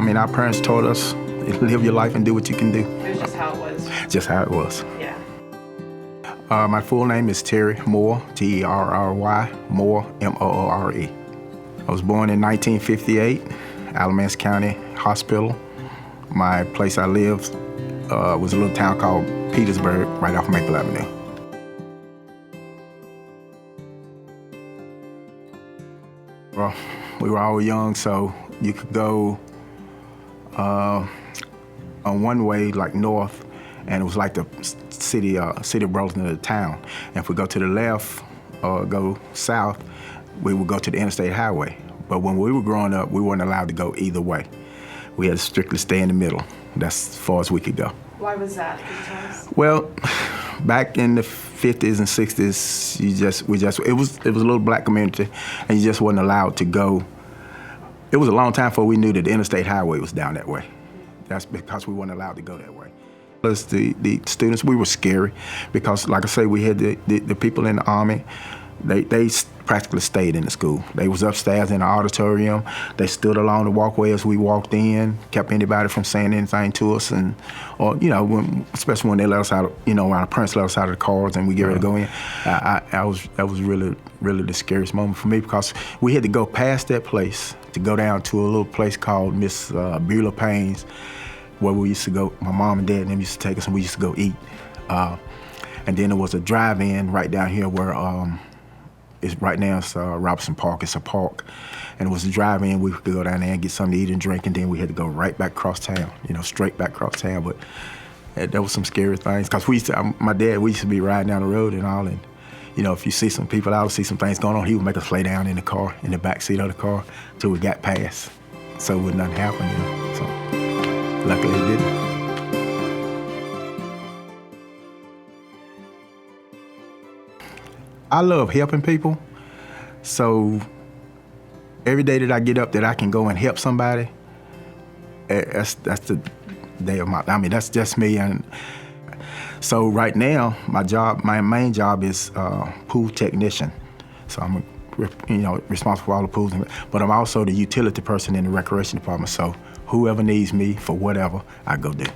I mean, our parents taught us, live your life and do what you can do. It was just how it was. Just how it was. Yeah. My full name is Terry Moore, Terry, Moore, Moore. I was born in 1958, Alamance County Hospital. My place I lived was a little town called Petersburg, right off Maple Avenue. Well, we were all young, so you could go on one way, like north, and it was like the city of Burlington of the town. And if we go to the left or go south, we would go to the interstate highway. But when we were growing up, we weren't allowed to go either way. We had to strictly stay in the middle. That's as far as we could go. Why was that? Could you tell us? Well, back in the 50s and 60s, it was a little black community, and you just wasn't allowed to go. It was a long time before we knew that the interstate highway was down that way. That's because we weren't allowed to go that way. Plus the students, we were scary because, like I say, we had the people in the Army. They practically stayed in the school. They was upstairs in the auditorium. They stood along the walkway as we walked in, kept anybody from saying anything to us, or especially when they let us out, when our parents let us out of the cars and we get ready to go in. That was really the scariest moment for me because we had to go past that place to go down to a little place called Miss Beulah Payne's, where we used to go. My mom and dad and them used to take us, and we used to go eat. And then there was a drive-in right down here where right now it's Robinson Park. It's a park, and it was a drive-in. We could go down there and get something to eat and drink, and then we had to go right back across town. Straight back across town. But there was some scary things because we used to be riding down the road and all, and if you see some people out, see some things going on, he would make us lay down in the car, in the back seat of the car, till we got past, so would nothing happen. So luckily it didn't. I love helping people, so every day that I get up that I can go and help somebody, that's the day of that's just me. And so right now, my main job is pool technician. So I'm responsible for all the pools, but I'm also the utility person in the recreation department. So whoever needs me for whatever, I go do.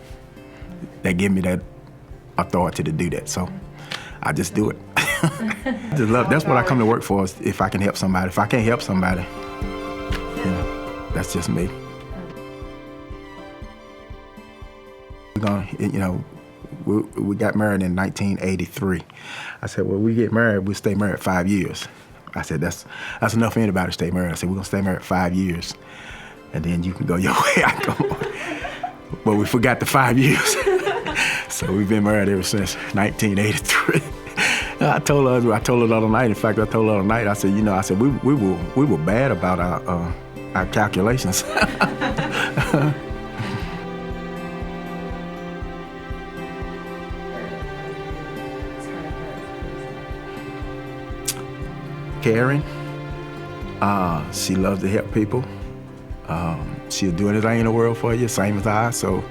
They give me that authority to do that, so I just do it. That's what I come to work for, is if I can help somebody. If I can't help somebody, that's just me. We got married in 1983. I said, well, we get married, we'll stay married 5 years. I said, that's enough for anybody to stay married. I said, we're gonna stay married 5 years, and then you can go your way, I go. But we forgot the 5 years. So we've been married ever since 1983. I told her the other night. In fact, I told her the other night. I said, we were bad about our calculations. Caring. She loves to help people. She'll do anything in the world for you, same as I. So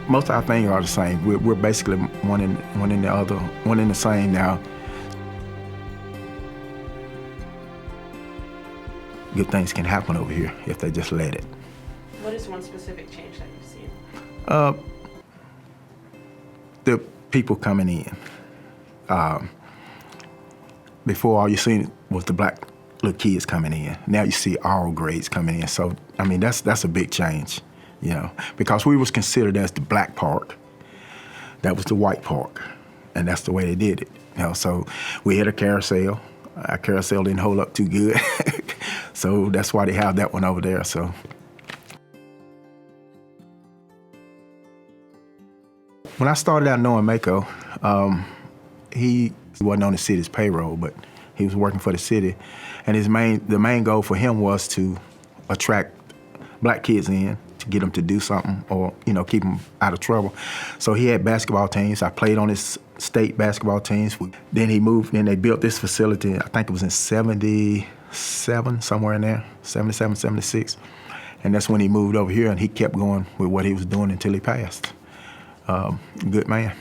most of our things are the same. We're basically one in the other, one in the same now. Good things can happen over here if they just let it. What is one specific change that you've seen? The people coming in. Before, all you seen was the black little kids coming in. Now you see all grades coming in. So, that's a big change, because we was considered as the black park. That was the white park, and that's the way they did it. So we had a carousel. Our carousel didn't hold up too good. So that's why they have that one over there, so. When I started out knowing Mako, he wasn't on the city's payroll, but he was working for the city, and the main goal for him was to attract black kids in, to get them to do something, or keep them out of trouble. So he had basketball teams. I played on his state basketball teams. Then he moved, and they built this facility. I think it was in 77, somewhere in there, 77, 76, and that's when he moved over here, and he kept going with what he was doing until he passed. Good man.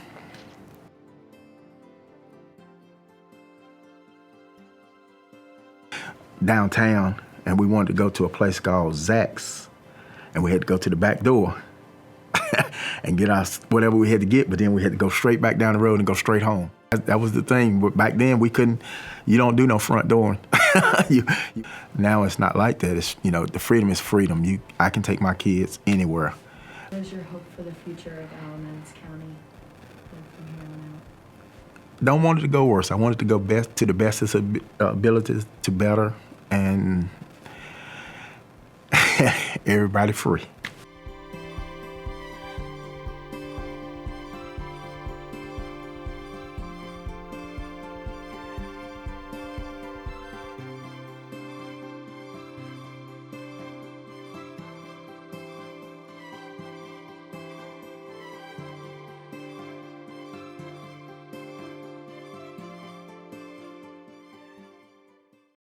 Downtown, and we wanted to go to a place called Zach's, and we had to go to the back door and get our whatever we had to get, but then we had to go straight back down the road and go straight home. That was the thing. But back then we couldn't. You don't do no front door. Now it's not like that. It's, you know, the freedom is freedom. I can take my kids anywhere. What is your hope for the future of Alamance County from here on out? Don't want it to go worse. I want it to go to the best of its abilities, to better, and everybody free.